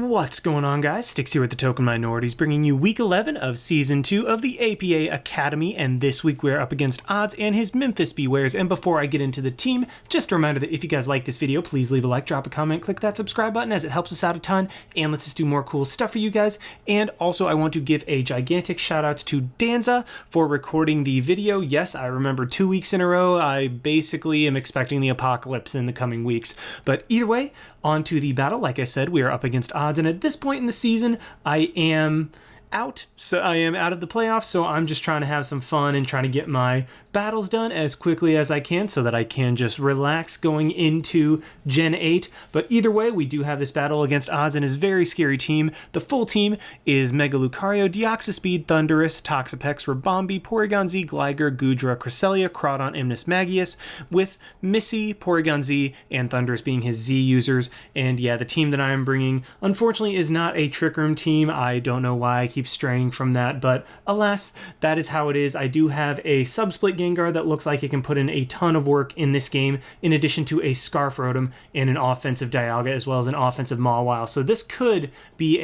What's going on, guys? Sticks here with the Token Minorities, bringing you week 11 of season 2 of the APA Academy, and this week we're up against Odds and his Memphis Bewears. And before I get into the team, just a reminder that if you guys like this video, please leave a like, drop a comment, click that subscribe button as it helps us out a ton and lets us do more cool stuff for you guys. And also I want to give a gigantic shout out to Danza for recording the video. Yes, I remember 2 weeks in a row. I basically am expecting the apocalypse in the coming weeks. But either way, on to the battle. Like I said, we are up against Odds, and at this point in the season, I am out of the playoffs, so I'm just trying to have some fun and trying to get my battles done as quickly as I can so that I can just relax going into Gen 8. But either way, we do have this battle against Odds and his very scary team. The full team is Mega Lucario, Deoxyspeed, Thundurus, Toxapex, Rabombi, Porygon Z, Gligar, Goodra, Cresselia, Crawdon, Imnis, Magius, with Missy, Porygon Z, and Thundurus being his Z users. And yeah, the team that I am bringing, unfortunately, is not a Trick Room team. I don't know why I keep straying from that, but alas, that is how it is. I do have a Subsplit Gengar that looks like it can put in a ton of work in this game, in addition to a Scarf Rotom and an offensive Dialga, as well as an offensive Mawile. So this could be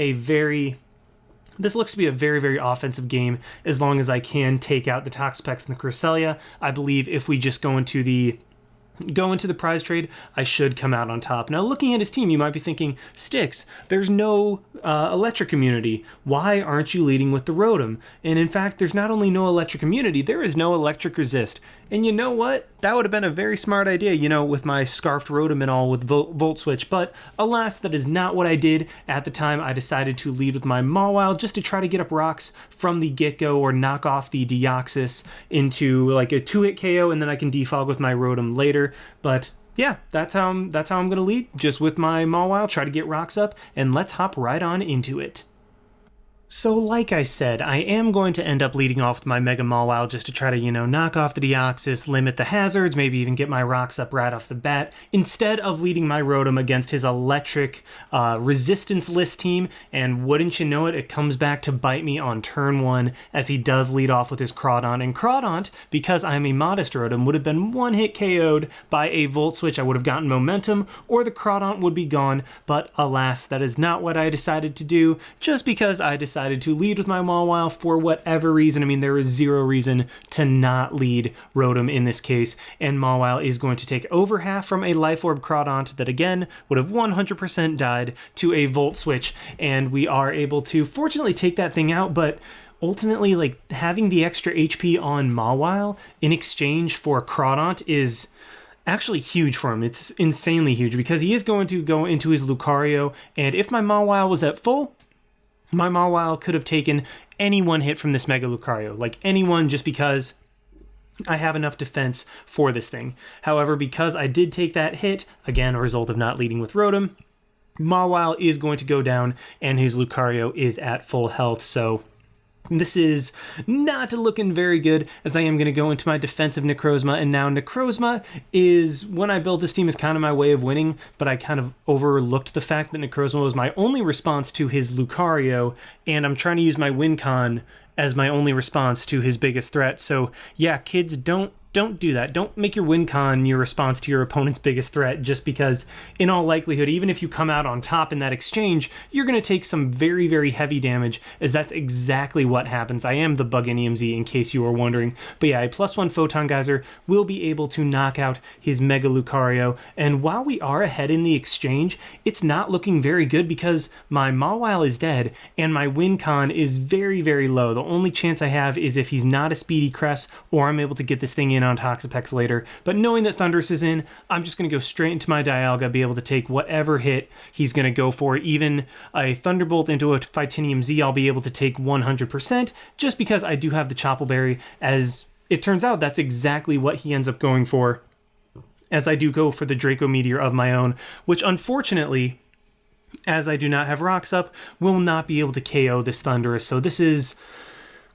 this looks to be a very, very offensive game as long as I can take out the Toxapex and the Cresselia. I believe if we just go into the prize trade, I should come out on top. Now, looking at his team, you might be thinking, Sticks, there's no electric immunity. Why aren't you leading with the Rotom? And in fact, there's not only no electric immunity, there is no electric resist. And you know what? That would have been a very smart idea, you know, with my Scarfed Rotom and all with Volt Switch. But alas, that is not what I did. At the time, I decided to lead with my Mawile just to try to get up rocks from the get-go or knock off the Deoxys into like a 2-hit KO, and then I can defog with my Rotom later. But yeah, that's how I'm gonna lead, just with my Mawile, try to get rocks up, and let's hop right on into it. So like I said, I am going to end up leading off with my Mega Mawile just to try to, you know, knock off the Deoxys, limit the hazards, maybe even get my rocks up right off the bat, instead of leading my Rotom against his electric resistance list team. And wouldn't you know it, it comes back to bite me on turn 1 as he does lead off with his Crawdon. And Crawdon, because I'm a modest Rotom, would have been one-hit KO'd by a Volt Switch. I would have gotten momentum, or the Crawdon would be gone. But alas, that is not what I decided to do, just because I decided to lead with my Mawile for whatever reason. I mean, there is zero reason to not lead Rotom in this case, and Mawile is going to take over half from a Life Orb Crawdon that again would have 100% died to a Volt Switch, and we are able to fortunately take that thing out. But ultimately, like, having the extra HP on Mawile in exchange for Crawdon is actually huge for him. It's insanely huge because he is going to go into his Lucario, and if my Mawile was at full, my Mawile could have taken any one hit from this Mega Lucario, like anyone, just because I have enough defense for this thing. However, because I did take that hit, again, a result of not leading with Rotom, Mawile is going to go down and his Lucario is at full health, so this is not looking very good, as I am going to go into my defensive Necrozma. And now Necrozma is, when I built this team, is kind of my way of winning, but I kind of overlooked the fact that Necrozma was my only response to his Lucario, and I'm trying to use my win con as my only response to his biggest threat. So yeah, kids, don't do that. Don't make your win con your response to your opponent's biggest threat, just because in all likelihood, even if you come out on top in that exchange, you're going to take some very, very heavy damage, as that's exactly what happens. I am the Bugginium Z, in case you were wondering. But yeah, a +1 Photon Geyser will be able to knock out his Mega Lucario. And while we are ahead in the exchange, it's not looking very good because my Mawile is dead and my win con is very, very low. The only chance I have is if he's not a Speedy Crest, or I'm able to get this thing in on Toxapex later. But knowing that Thundurus is in, I'm just going to go straight into my Dialga, be able to take whatever hit he's going to go for. Even a Thunderbolt into a Titanium Z, I'll be able to take 100%, just because I do have the Chople Berry. As it turns out, that's exactly what he ends up going for, as I do go for the Draco Meteor of my own, which unfortunately, as I do not have rocks up, will not be able to KO this Thundurus. So this is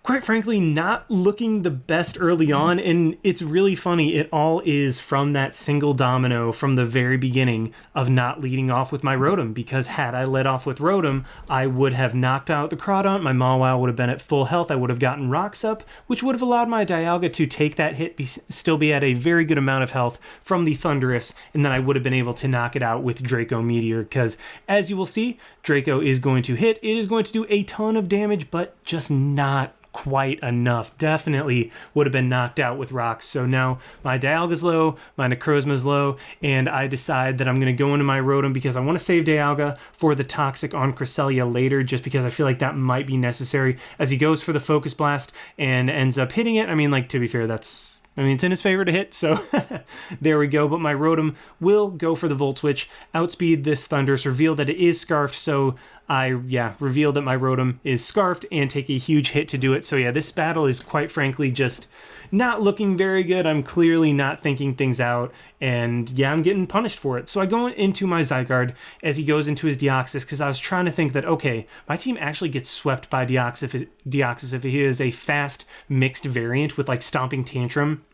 quite frankly, not looking the best early on, and it's really funny. It all is from that single domino from the very beginning of not leading off with my Rotom, because had I led off with Rotom, I would have knocked out the Crawdaunt, my Mawile would have been at full health, I would have gotten Rocks up, which would have allowed my Dialga to take that hit, still be at a very good amount of health from the Thundurus, and then I would have been able to knock it out with Draco Meteor, because as you will see, Draco is going to hit, it is going to do a ton of damage, but just not quite enough. Definitely would have been knocked out with Rocks. So now my Dialga's low, my Necrozma's low, and I decide that I'm going to go into my Rotom because I want to save Dialga for the Toxic on Cresselia later, just because I feel like that might be necessary as he goes for the Focus Blast and ends up hitting it. I mean, like, to be fair, it's in his favor to hit, so there we go. But my Rotom will go for the Volt Switch, outspeed this Thundurus, reveal that it is Scarfed, so I reveal that my Rotom is Scarfed and take a huge hit to do it. So yeah, this battle is quite frankly just not looking very good. I'm clearly not thinking things out, and yeah, I'm getting punished for it. So I go into my Zygarde as he goes into his Deoxys, because I was trying to think that, okay, my team actually gets swept by Deoxys if he is a fast mixed variant with like Stomping Tantrum,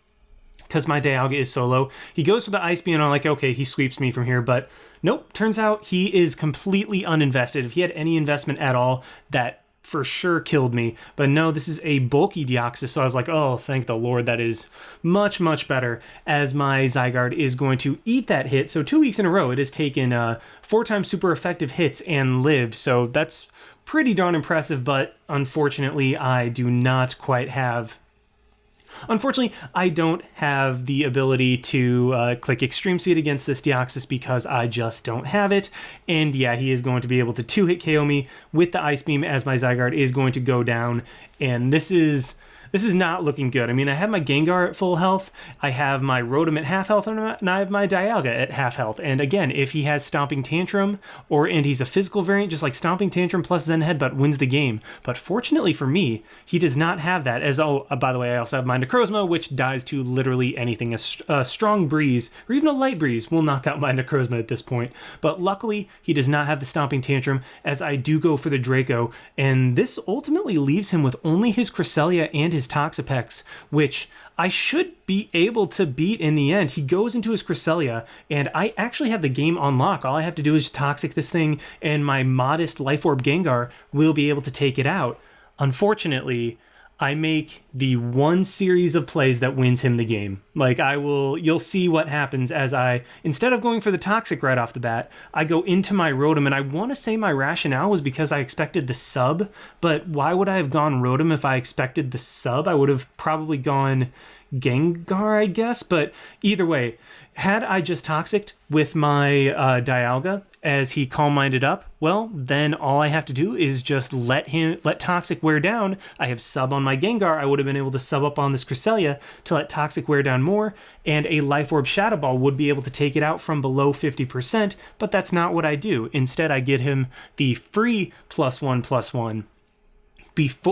because my Dialga is solo. He goes for the Ice Beam, and I'm like, okay, he sweeps me from here, but nope, turns out he is completely uninvested. If he had any investment at all, that for sure killed me. But no, this is a bulky Deoxys, so I was like, oh, thank the Lord, that is much, much better, as my Zygarde is going to eat that hit. So 2 weeks in a row, it has taken 4 times super effective hits and lived, so that's pretty darn impressive, but unfortunately, I don't have the ability to click Extreme Speed against this Deoxys because I just don't have it. And yeah, he is going to be able to 2-hit KO me with the Ice Beam as my Zygarde is going to go down. And this is not looking good. I mean, I have my Gengar at full health, I have my Rotom at half health, and I have my Dialga at half health. And again, if he has Stomping Tantrum, and he's a physical variant, just like Stomping Tantrum plus Zen Headbutt wins the game. But fortunately for me, he does not have that. By the way, I also have my Necrozma, which dies to literally anything. A strong breeze, or even a light breeze, will knock out my Necrozma at this point. But luckily, he does not have the Stomping Tantrum, as I do go for the Draco, and this ultimately leaves him with only his Cresselia and his Toxapex, which I should be able to beat in the end. He goes into his Cresselia, and I actually have the game on lock. All I have to do is Toxic this thing, and my modest Life Orb Gengar will be able to take it out. Unfortunately, I make the one series of plays that wins him the game. Like, you'll see what happens as instead of going for the Toxic right off the bat, I go into my Rotom, and I want to say my rationale was because I expected the sub, but why would I have gone Rotom if I expected the sub? I would have probably gone Gengar, I guess, but either way, had I just Toxic'd with my Dialga as he Calm Minded up, well, then all I have to do is just let Toxic wear down. I have sub on my Gengar, I would have been able to sub up on this Cresselia to let Toxic wear down more, and a Life Orb Shadow Ball would be able to take it out from below 50%, but that's not what I do. Instead, I get him the free +1/+1.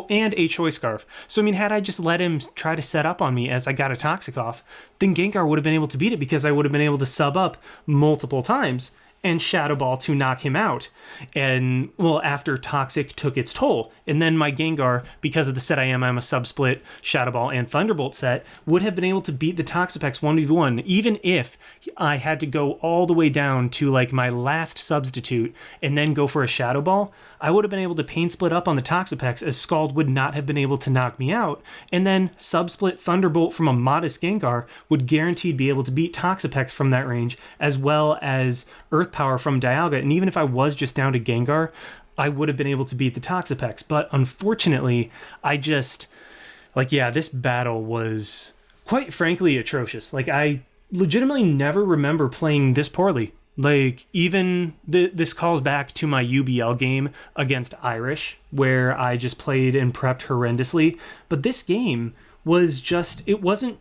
And a Choice Scarf. So, I mean, had I just let him try to set up on me as I got a Toxic off, then Gengar would have been able to beat it because I would have been able to sub up multiple times and Shadow Ball to knock him out. And, well, after Toxic took its toll. And then my Gengar, because of the set I'm a Sub-Split, Shadow Ball, and Thunderbolt set, would have been able to beat the Toxapex 1v1, even if I had to go all the way down to, like, my last substitute and then go for a Shadow Ball. I would have been able to Pain Split up on the Toxapex, as Scald would not have been able to knock me out, and then Sub-Split Thunderbolt from a modest Gengar would guaranteed be able to beat Toxapex from that range, as well as Earth Power from Dialga. And even if I was just down to Gengar, I would have been able to beat the Toxapex. But unfortunately, this battle was quite frankly atrocious. Like, I legitimately never remember playing this poorly. Like, even this calls back to my UBL game against Irish, where I just played and prepped horrendously. But this game was it wasn't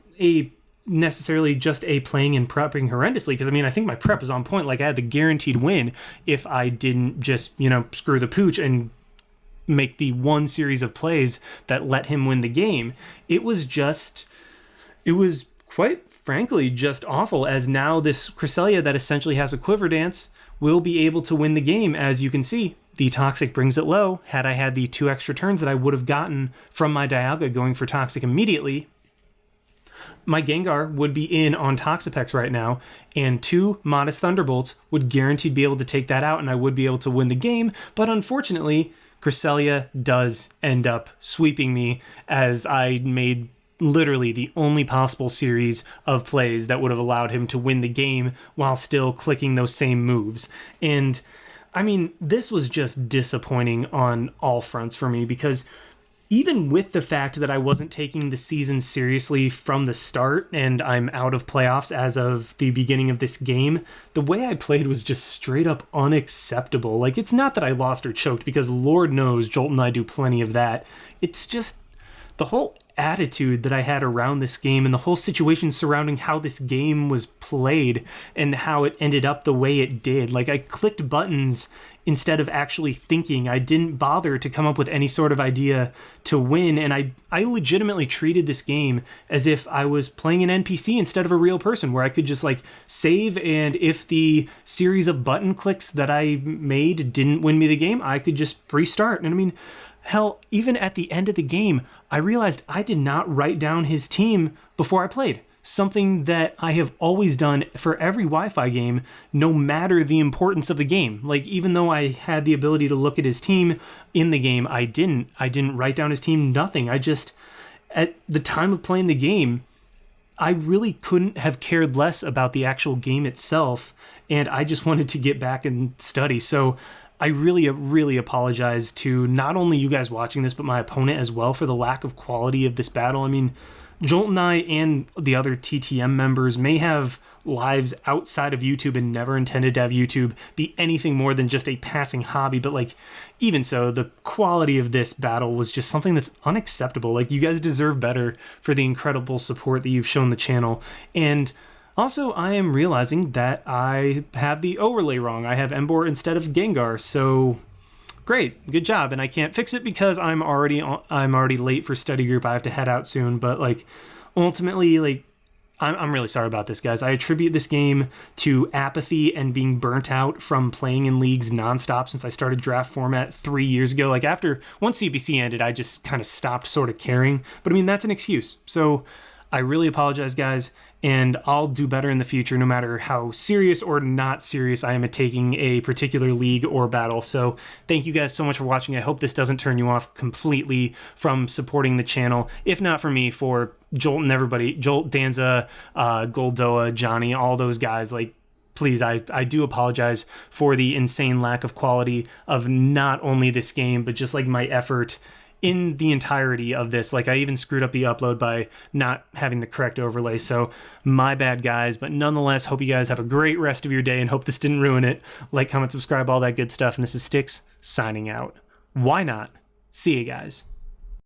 necessarily just a playing and prepping horrendously, because I mean, I think my prep was on point. Like, I had the guaranteed win if I didn't just, screw the pooch and make the one series of plays that let him win the game. It was quite frankly just awful, as now this Cresselia that essentially has a Quiver Dance will be able to win the game, as you can see. the Toxic brings it low. Had I had the 2 extra turns that I would have gotten from my Dialga going for Toxic immediately, my Gengar would be in on Toxapex right now, and 2 Modest Thunderbolts would guaranteed be able to take that out, and I would be able to win the game. But unfortunately, Cresselia does end up sweeping me, as I made literally the only possible series of plays that would have allowed him to win the game while still clicking those same moves. And I mean, this was just disappointing on all fronts for me, because even with the fact that I wasn't taking the season seriously from the start and I'm out of playoffs as of the beginning of this game, the way I played was just straight up unacceptable. Like, it's not that I lost or choked, because Lord knows Jolt and I do plenty of that. It's just the whole attitude that I had around this game and the whole situation surrounding how this game was played and how it ended up the way it did. Like, I clicked buttons instead of actually thinking. I didn't bother to come up with any sort of idea to win, and I legitimately treated this game as if I was playing an NPC instead of a real person, where I could just like save, and if the series of button clicks that I made didn't win me the game, I could just restart. And I mean, hell, even at the end of the game, I realized I did not write down his team before I played. Something that I have always done for every Wi-Fi game, no matter the importance of the game. Like, even though I had the ability to look at his team in the game, I didn't write down his team, nothing. I just, at the time of playing the game, I really couldn't have cared less about the actual game itself, and I just wanted to get back and study. So I really apologize to not only you guys watching this, but my opponent as well, for the lack of quality of this battle. I mean, Jolt and I and the other TTM members may have lives outside of YouTube and never intended to have YouTube be anything more than just a passing hobby, but like, even so, the quality of this battle was just something that's unacceptable. Like, you guys deserve better for the incredible support that you've shown the channel. And also, I am realizing that I have the overlay wrong. I have Emboar instead of Gengar, so great, good job. And I can't fix it because I'm already late for study group. I have to head out soon. But like, ultimately, like, I'm really sorry about this, guys. I attribute this game to apathy and being burnt out from playing in leagues nonstop since I started draft format 3 years ago. Like, once CPC ended, I just kind of stopped sort of caring. But I mean, that's an excuse. So I really apologize, guys, and I'll do better in the future, no matter how serious or not serious I am at taking a particular league or battle. So thank you guys so much for watching. I hope this doesn't turn you off completely from supporting the channel. If not for me, for Jolt and everybody, Jolt, Danza, Goldoa, Johnny, all those guys, like, please, I do apologize for the insane lack of quality of not only this game, but just like my effort in the entirety of this. Like, I even screwed up the upload by not having the correct overlay, so my bad, guys. But nonetheless, hope you guys have a great rest of your day and hope this didn't ruin it. Like, comment, subscribe, all that good stuff. And this is Styx signing out. Why not? See you guys.